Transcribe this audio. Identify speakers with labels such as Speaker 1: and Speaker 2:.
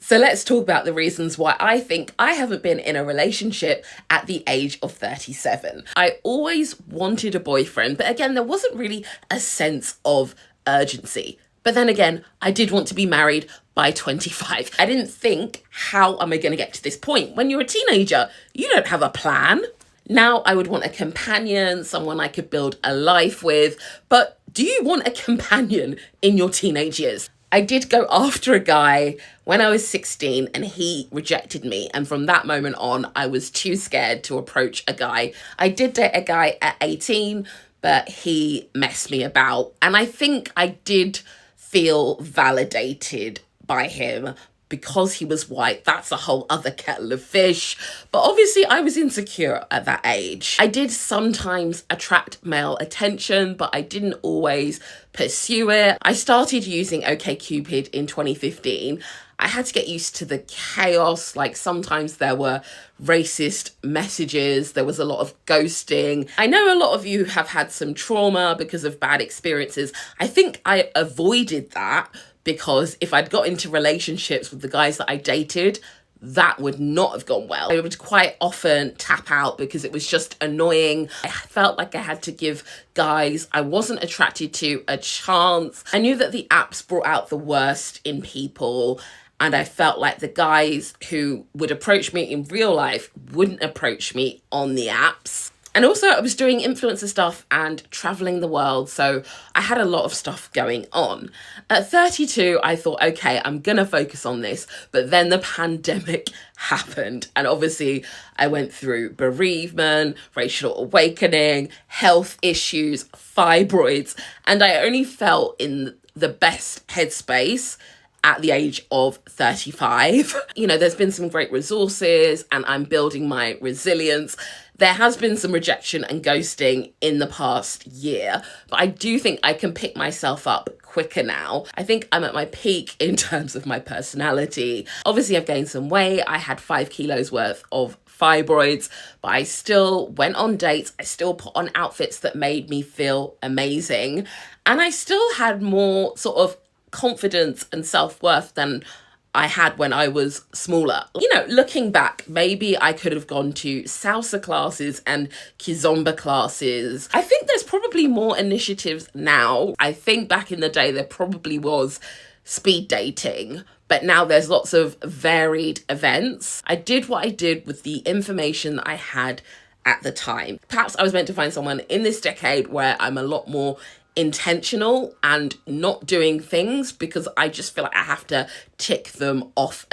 Speaker 1: So let's talk about the reasons why I think I haven't been in a relationship at the age of 37. I always wanted a boyfriend, but again, there wasn't really a sense of urgency. But then again, I did want to be married by 25. I didn't think, how am I going to get to this point? When you're a teenager, you don't have a plan. Now I would want a companion, someone I could build a life with. But do you want a companion in your teenage years? I did go after a guy when I was 16 and he rejected me. And from that moment on, I was too scared to approach a guy. I did date a guy at 18, but he messed me about. And I think I did feel validated by him because he was white. That's a whole other kettle of fish. But obviously I was insecure at that age. I did sometimes attract male attention, but I didn't always pursue it. I started using OkCupid in 2015. I had to get used to the chaos. Like sometimes there were racist messages. There was a lot of ghosting. I know a lot of you have had some trauma because of bad experiences. I think I avoided that because if I'd got into relationships with the guys that I dated, that would not have gone well. I would quite often tap out because it was just annoying. I felt like I had to give guys I wasn't attracted to a chance. I knew that the apps brought out the worst in people, and I felt like the guys who would approach me in real life wouldn't approach me on the apps. And also I was doing influencer stuff and traveling the world, so I had a lot of stuff going on. At 32, I thought, okay, I'm gonna focus on this, but then the pandemic happened. And obviously I went through bereavement, racial awakening, health issues, fibroids, and I only felt in the best headspace at the age of 35. You know, there's been some great resources and I'm building my resilience. There has been some rejection and ghosting in the past year, but I do think I can pick myself up quicker now. I think I'm at my peak in terms of my personality. Obviously, I've gained some weight. I had 5 kilos worth of fibroids, but I still went on dates. I still put on outfits that made me feel amazing. And I still had more sort of confidence and self-worth than I had when I was smaller. You know, looking back, maybe I could have gone to salsa classes and kizomba classes. I think there's probably more initiatives now. I think back in the day there probably was speed dating, but now there's lots of varied events. I did what I did with the information that I had at the time. Perhaps I was meant to find someone in this decade where I'm a lot more intentional and not doing things because I just feel like I have to tick them off